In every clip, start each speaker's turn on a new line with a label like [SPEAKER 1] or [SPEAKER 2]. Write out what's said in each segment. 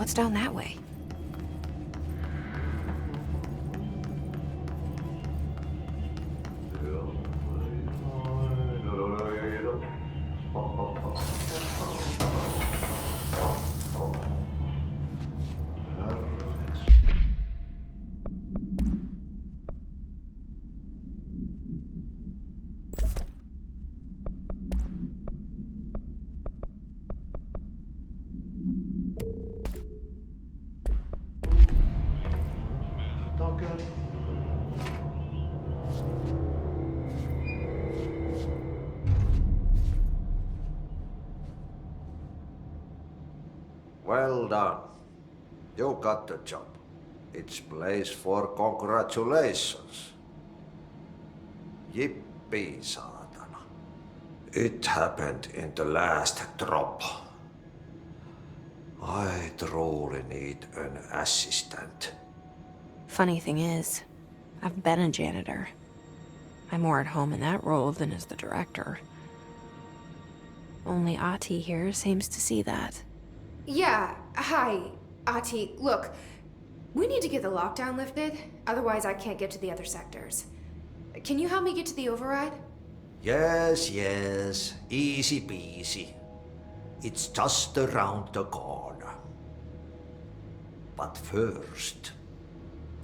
[SPEAKER 1] What's down that way?
[SPEAKER 2] Well done. You got the job. It's place for congratulations. Yippee, saatana. It happened in the last drop. I truly need an assistant.
[SPEAKER 1] Funny thing is, I've been a janitor. I'm more at home in that role than as the director. Only Ati here seems to see that.
[SPEAKER 3] Yeah, hi, Ati. Look, we need to get the lockdown lifted, otherwise I can't get to the other sectors. Can you help me get to the override?
[SPEAKER 2] Yes, easy peasy. It's just around the corner. But first,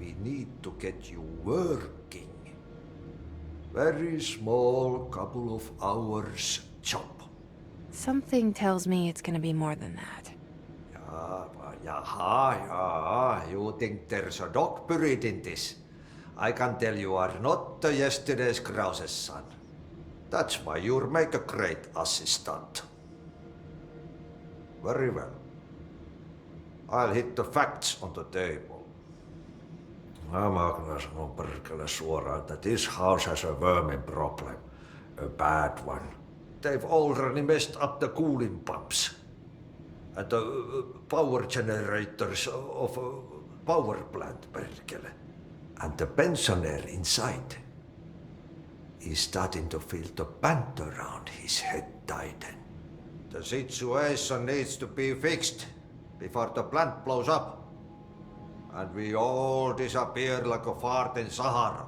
[SPEAKER 2] we need to get you working. Very small, couple of hours job.
[SPEAKER 1] Something tells me it's gonna be more than that.
[SPEAKER 2] Yaha, you think there's a dog buried in this? I can tell you are not the yesterday's Krause's son. That's why you'll make a great assistant. Very well. I'll hit the facts on the table. Mä kyllä sanon perkele suoraan, että this house has a vermin problem. A bad one. They've already messed up the cooling pumps. And the power generators of a power plant, perkele. And the pensioner inside is starting to feel the band around his head tighten. The situation needs to be fixed before the plant blows up. And we all disappear like a fart in Sahara.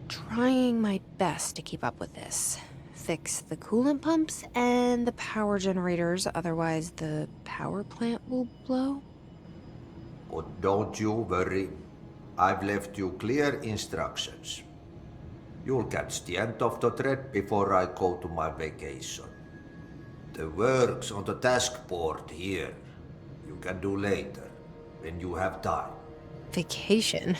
[SPEAKER 1] Trying my best to keep up with this. Fix the coolant pumps and the power generators, otherwise the power plant will blow.
[SPEAKER 2] But don't you worry. I've left you clear instructions. You'll catch the end of the thread before I go to my vacation. The work's on the task board here. You can do later, when you have time.
[SPEAKER 1] Vacation?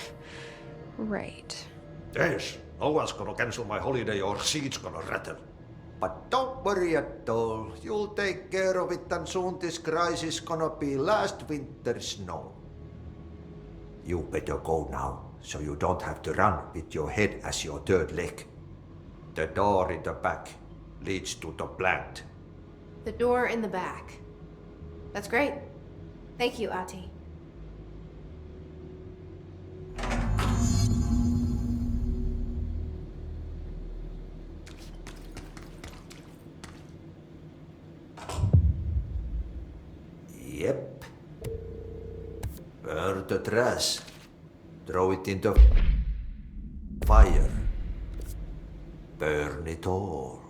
[SPEAKER 1] Right.
[SPEAKER 2] Yes, no one's gonna cancel my holiday or seat's gonna rattle. But don't worry at all. You'll take care of it and soon this crisis gonna be last winter's snow. You better go now, so you don't have to run with your head as your third leg. The door in the back leads to the plant.
[SPEAKER 3] The door in the back. That's great. Thank you, Ati.
[SPEAKER 2] Yep. Burn the trash. Throw it in the fire. Burn it all.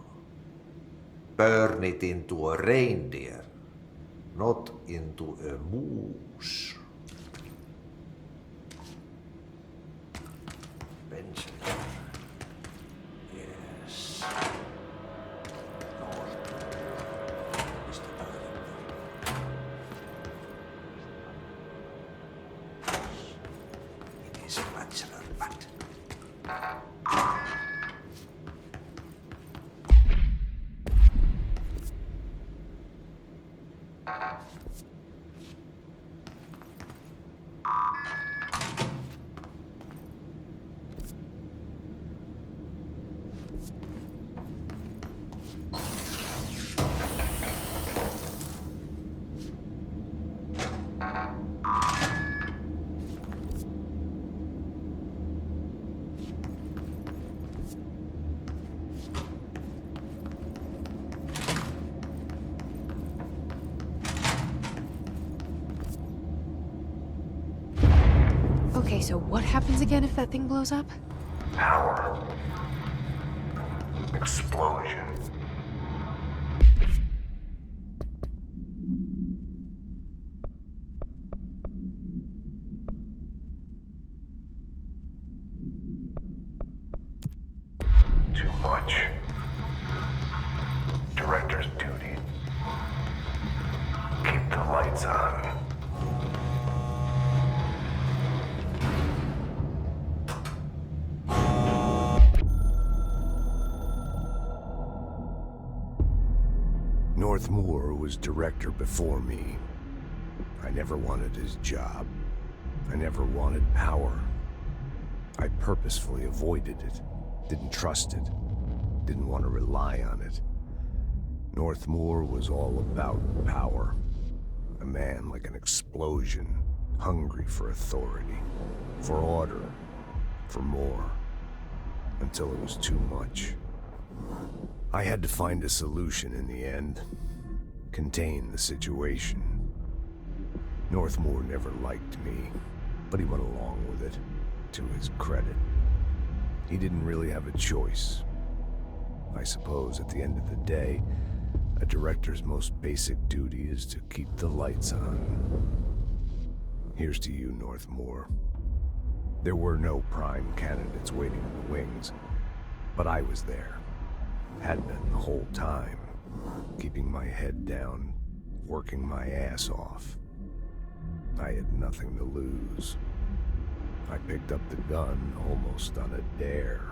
[SPEAKER 2] Burn it into a reindeer, not into a moose. Benjamin. Yes. It is a bachelor pad.
[SPEAKER 1] Okay, so what happens again if that thing blows up?
[SPEAKER 4] Power. Explosion. Too much. Director's duty. Keep the lights on.
[SPEAKER 5] Northmoor was director before me. I never wanted his job. I never wanted power. I purposefully avoided it. Didn't trust it. Didn't want to rely on it. Northmoor was all about power. A man like an explosion, hungry for authority, for order, for more, until it was too much. I had to find a solution in the end. Contain the situation. Northmoor never liked me, but he went along with it, to his credit. He didn't really have a choice. I suppose at the end of the day, a director's most basic duty is to keep the lights on. Here's to you, Northmoor. There were no prime candidates waiting in the wings, but I was there. Had been the whole time, keeping my head down, working my ass off. I had nothing to lose. I picked up the gun almost on a dare.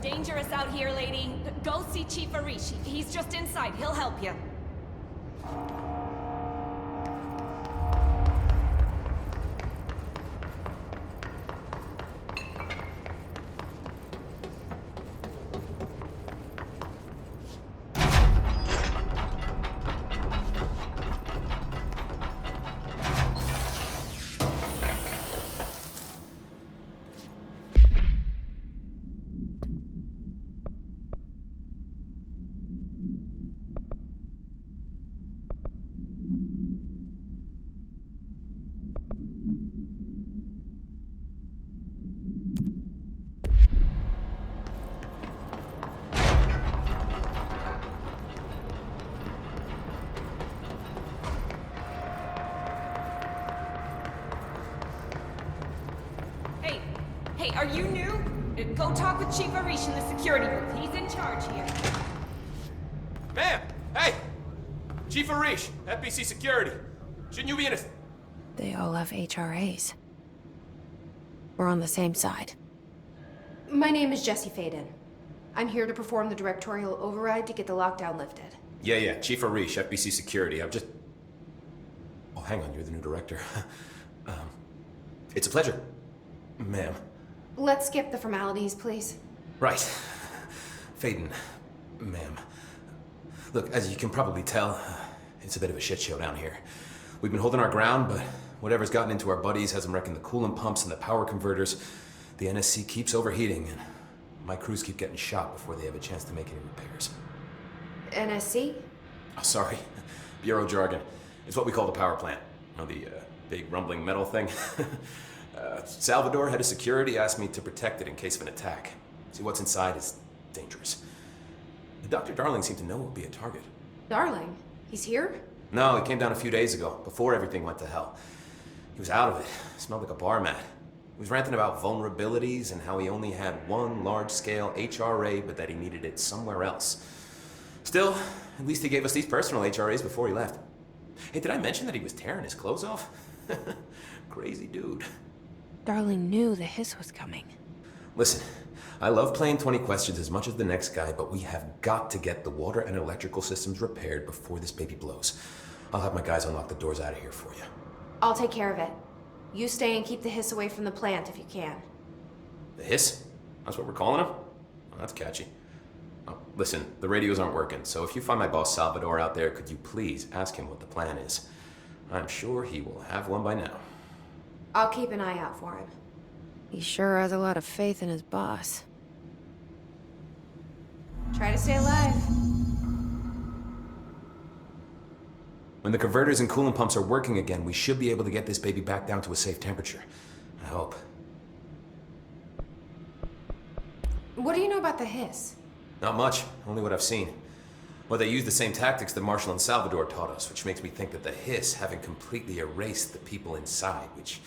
[SPEAKER 6] Dangerous out here, lady. Go see Chief Arish. He's just inside. He'll help you. Hey, are you new? Go talk with Chief Arish in the security booth. He's in charge here.
[SPEAKER 7] Ma'am! Hey! Chief Arish, FBC Security. Shouldn't you be in a...
[SPEAKER 1] They all have HRAs. We're on the same side.
[SPEAKER 3] My name is Jesse Faden. I'm here to perform the directorial override to get the lockdown lifted.
[SPEAKER 7] Yeah, Chief Arish, FBC Security. I'm just... Oh, hang on, you're the new director. It's a pleasure, ma'am.
[SPEAKER 3] Let's skip the formalities, please.
[SPEAKER 7] Right. Faden, ma'am. Look, as you can probably tell, it's a bit of a shit show down here. We've been holding our ground, but whatever's gotten into our buddies has them wrecking the coolant pumps and the power converters. The NSC keeps overheating, and my crews keep getting shot before they have a chance to make any repairs.
[SPEAKER 3] NSC?
[SPEAKER 7] Oh, sorry. Bureau jargon. It's what we call the power plant. You know, the big rumbling metal thing? Salvador, head of security, asked me to protect it in case of an attack. See, what's inside is dangerous. Dr. Darling seemed to know it would be a target.
[SPEAKER 3] Darling? He's here?
[SPEAKER 7] No, he came down a few days ago, before everything went to hell. He was out of it. Smelled like a bar mat. He was ranting about vulnerabilities and how he only had one large-scale HRA, but that he needed it somewhere else. Still, At least he gave us these personal HRAs before he left. Hey, did I mention that he was tearing his clothes off? Crazy dude.
[SPEAKER 1] Darling knew the hiss was coming.
[SPEAKER 7] Listen, I love playing 20 questions as much as the next guy, but we have got to get the water and electrical systems repaired before this baby blows. I'll have my guys unlock the doors out of here for you.
[SPEAKER 3] I'll take care of it. You stay and keep the hiss away from the plant if you can.
[SPEAKER 7] The hiss? That's what we're calling him? Oh, that's catchy. Oh, listen, the radios aren't working, so if you find my boss Salvador out there, could you please ask him what the plan is? I'm sure he will have one by now.
[SPEAKER 3] I'll keep an eye out for him.
[SPEAKER 1] He sure has a lot of faith in his boss.
[SPEAKER 3] Try to stay alive.
[SPEAKER 7] When the converters and coolant pumps are working again, we should be able to get this baby back down to a safe temperature. I hope.
[SPEAKER 3] What do you know about the hiss?
[SPEAKER 7] Not much, only what I've seen. Well, they use the same tactics that Marshall and Salvador taught us, which makes me think that the hiss haven't completely erased the people inside, which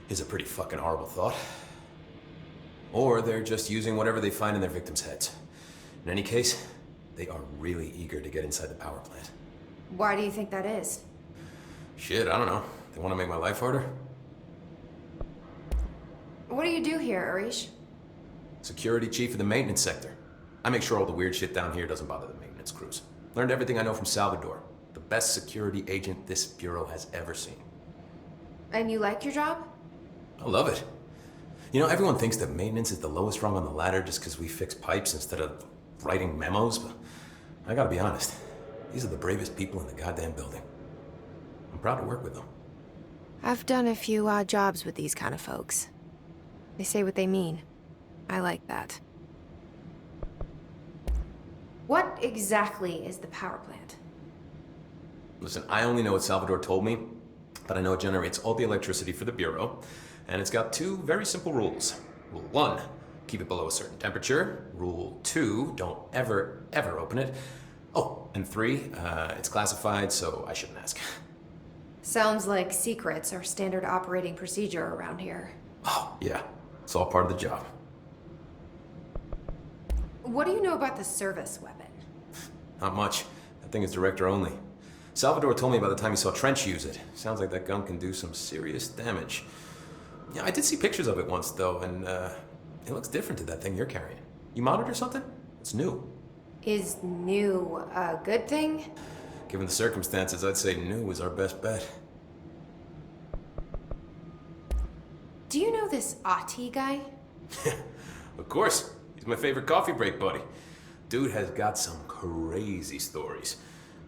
[SPEAKER 7] is a pretty fucking horrible thought. Or they're just using whatever they find in their victims' heads. In any case, they are really eager to get inside the power plant.
[SPEAKER 3] Why do you think that is?
[SPEAKER 7] Shit, I don't know. They want to make my life harder?
[SPEAKER 3] What do you do here, Arish?
[SPEAKER 7] Security chief of the maintenance sector. I make sure all the weird shit down here doesn't bother the maintenance crews. Learned everything I know from Salvador, the best security agent this bureau has ever seen.
[SPEAKER 3] And you like your job?
[SPEAKER 7] I love it. You know, everyone thinks that maintenance is the lowest rung on the ladder just because we fix pipes instead of writing memos, but I gotta be honest. These are the bravest people in the goddamn building. I'm proud to work with them.
[SPEAKER 1] I've done a few odd jobs with these kind of folks. They say what they mean. I like that.
[SPEAKER 3] What exactly is the power plant?
[SPEAKER 7] Listen, I only know what Salvador told me, but I know it generates all the electricity for the Bureau, and it's got two very simple rules. Rule 1, keep it below a certain temperature. Rule 2, don't ever, ever open it. Oh, and 3, it's classified, so I shouldn't ask.
[SPEAKER 3] Sounds like secrets are standard operating procedure around here.
[SPEAKER 7] Oh, yeah. It's all part of the job.
[SPEAKER 3] What do you know about the service weapon?
[SPEAKER 7] Not much. That thing is director only. Salvador told me by the time he saw Trench use it. Sounds like that gun can do some serious damage. Yeah, I did see pictures of it once, though, and it looks different to that thing you're carrying. You monitor something? It's new.
[SPEAKER 3] Is new a good thing?
[SPEAKER 7] Given the circumstances, I'd say new is our best bet.
[SPEAKER 3] Do you know this Ati guy?
[SPEAKER 7] Of course. He's my favorite coffee break buddy. Dude has got some crazy stories.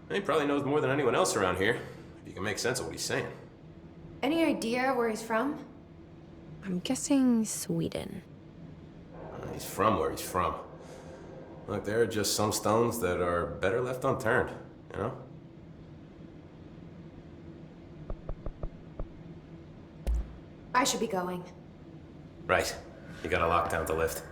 [SPEAKER 7] And he probably knows more than anyone else around here, if you can make sense of what he's saying.
[SPEAKER 3] Any idea where he's from?
[SPEAKER 1] I'm guessing Sweden.
[SPEAKER 7] He's from where he's from. Look, there are just some stones that are better left unturned, you know?
[SPEAKER 3] I should be going.
[SPEAKER 7] Right. You got a lockdown to lift.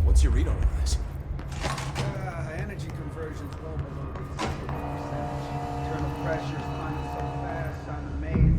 [SPEAKER 7] What's your read on all this?
[SPEAKER 8] Energy conversion's well below these 50%. Internal pressure's climbing so fast, I'm amazed.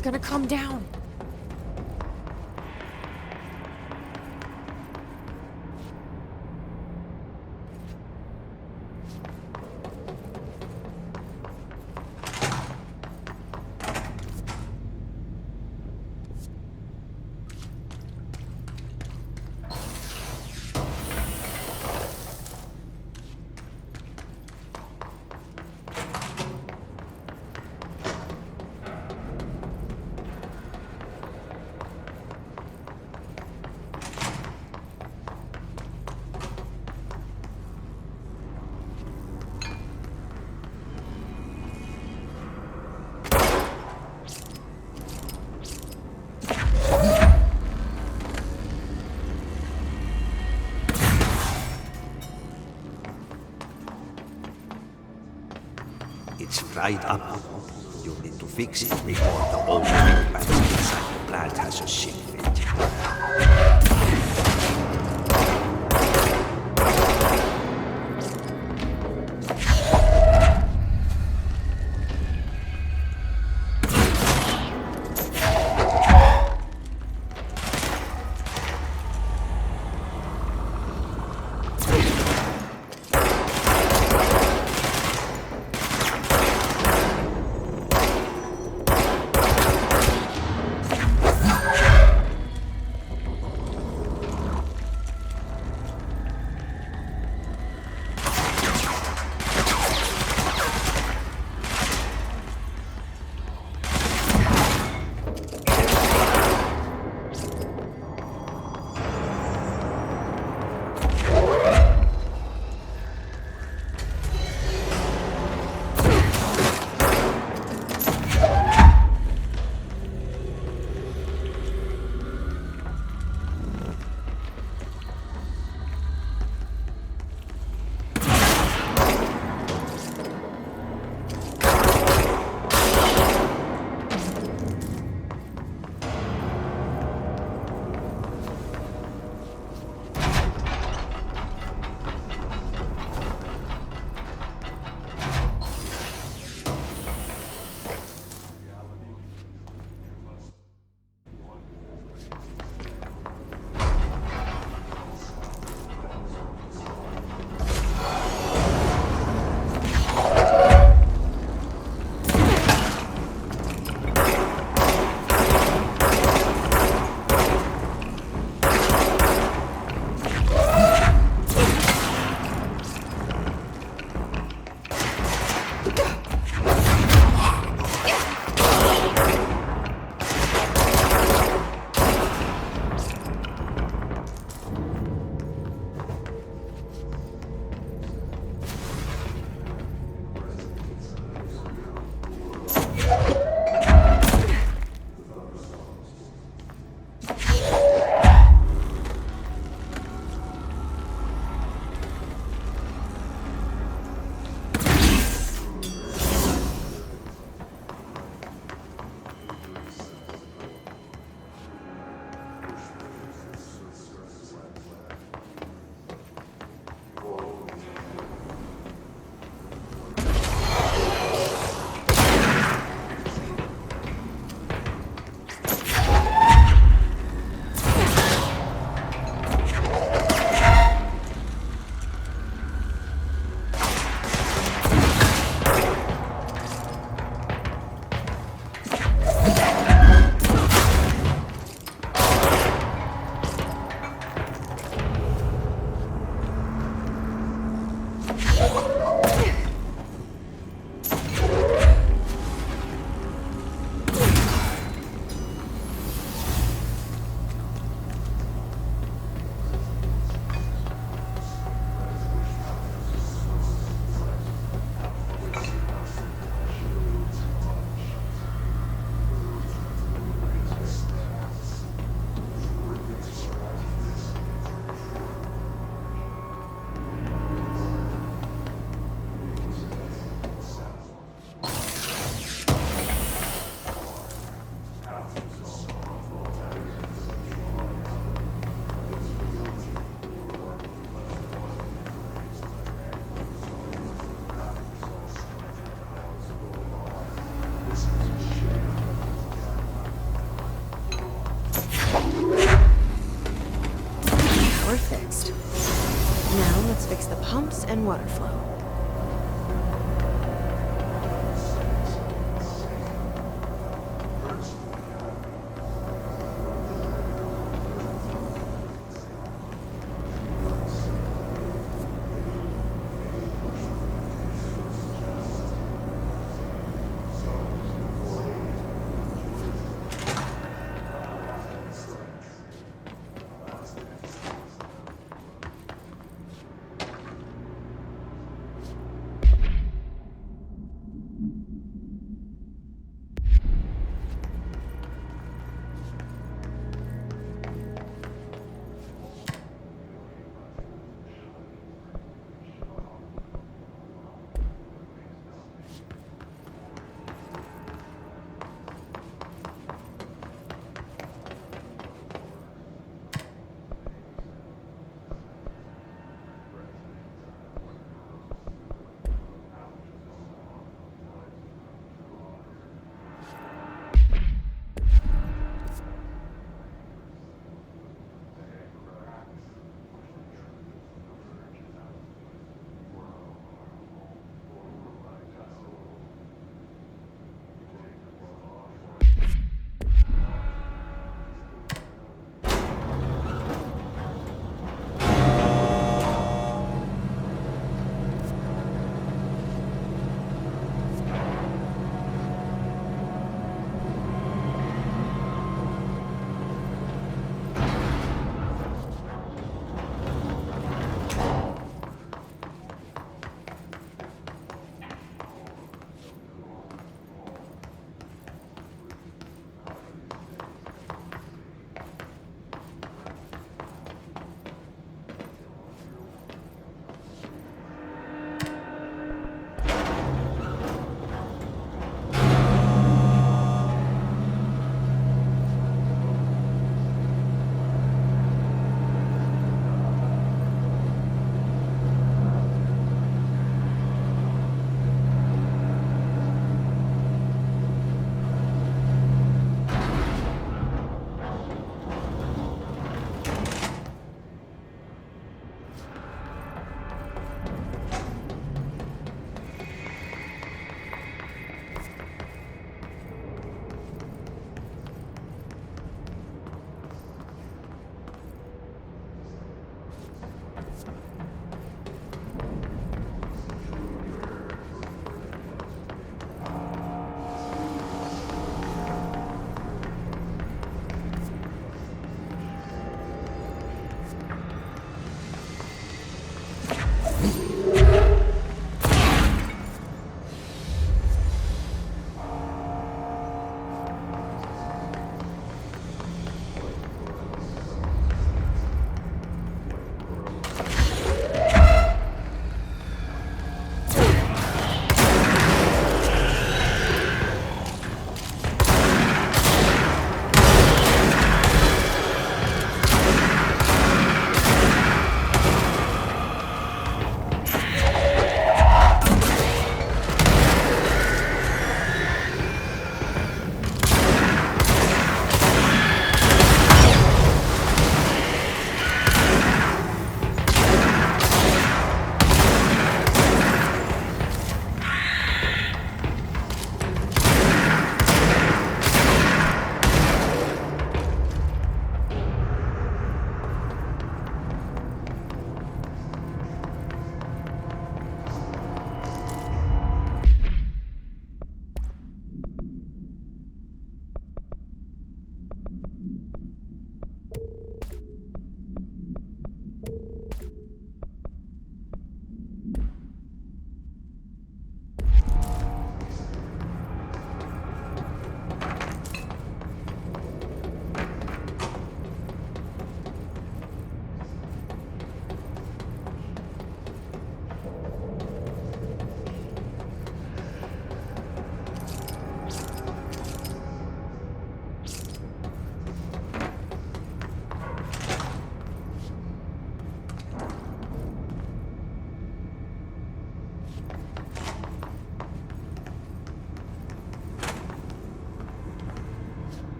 [SPEAKER 1] He's gonna come down.
[SPEAKER 2] It's fried up. You need to fix it before the old big batch inside the plant has a shit fit.
[SPEAKER 1] let's fix the pumps and water flow.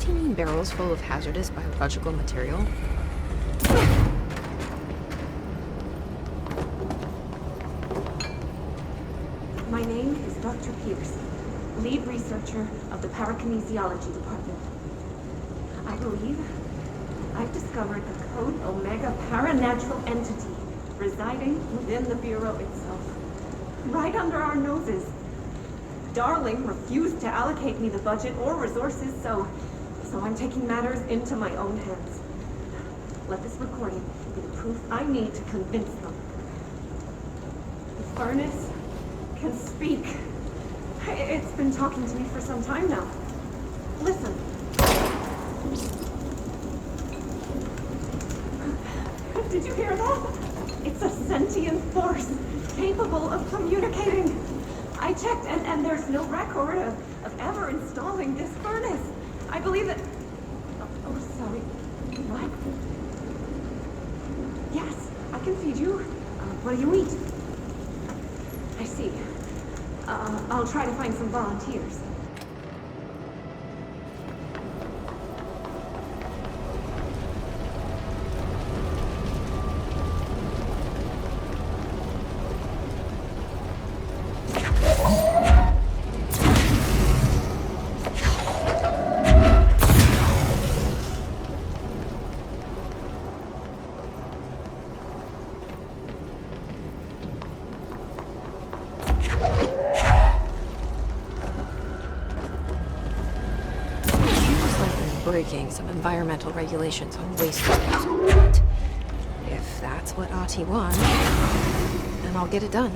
[SPEAKER 1] 15 barrels full of hazardous biological material?
[SPEAKER 9] My name is Dr. Pierce, lead researcher of the Parakinesiology Department. I believe I've discovered a Code Omega paranatural entity residing within the Bureau itself, right under our noses. Darling refused to allocate me the budget or resources, so I'm taking matters into my own hands. Let this recording be the proof I need to convince them. The furnace can speak. It's been talking to me for some time now. Listen. Did you hear that? It's a sentient force capable of communicating. I checked and there's no record of ever installing this furnace. I believe that... Oh, sorry. What? Yes, I can feed you. What do you eat? I see. I'll try to find some volunteers.
[SPEAKER 1] Breaking some environmental regulations on waste disposal. But if that's what Ahti wants, then I'll get it done.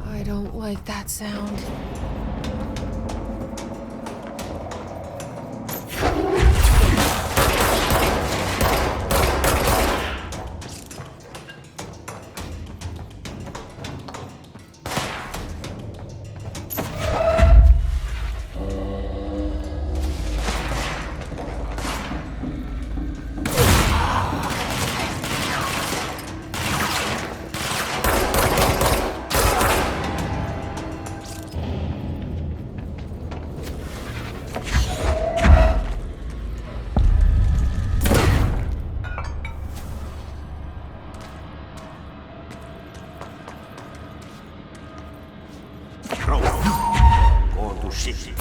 [SPEAKER 1] I don't like that sound.
[SPEAKER 2] Go to city.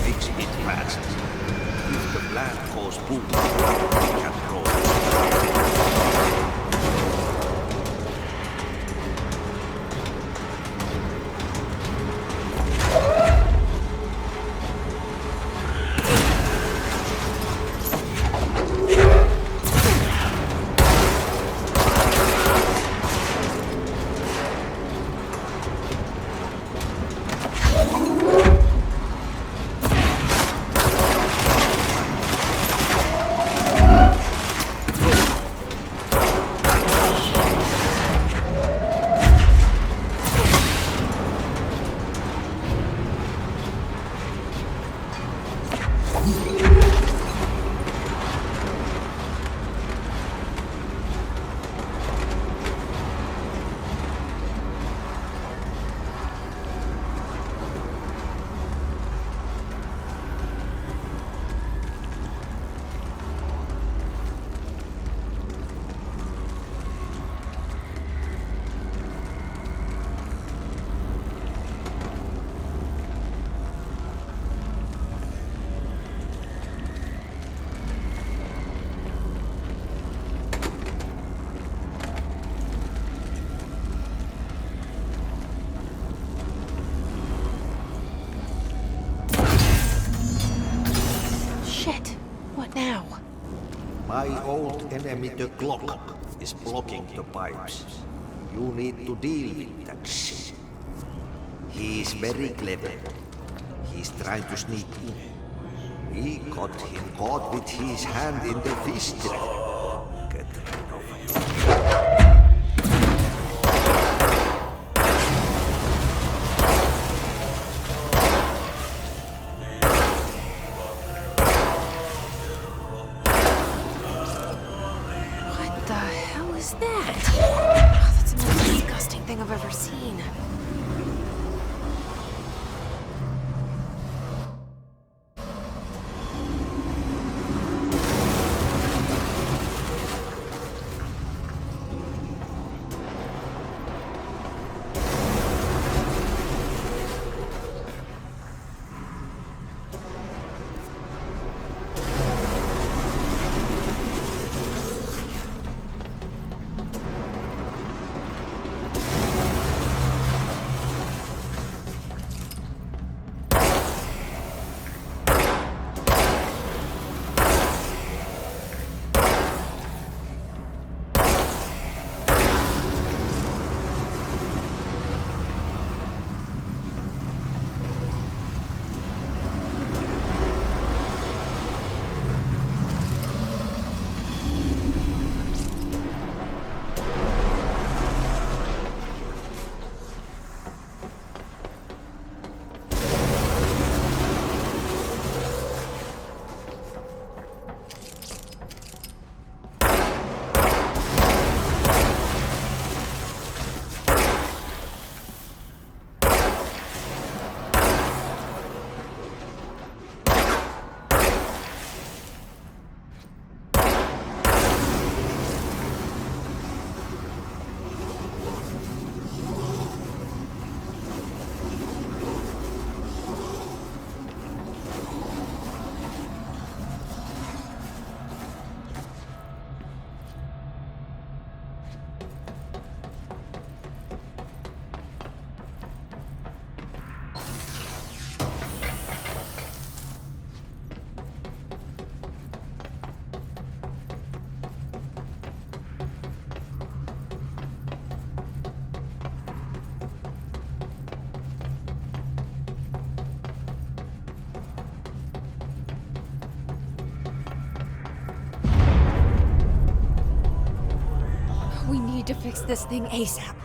[SPEAKER 2] Fix it fast. If the plant goes boom, we can roll.
[SPEAKER 1] Shit. What now?
[SPEAKER 2] My old enemy, the clock, is blocking the pipes. You need to deal with that shit. He is very clever. He's trying to sneak in. We got him caught with his hand in the fish trap. Get rid of him.
[SPEAKER 1] What the hell is that? Oh, that's the most disgusting thing I've ever seen. to fix this thing ASAP.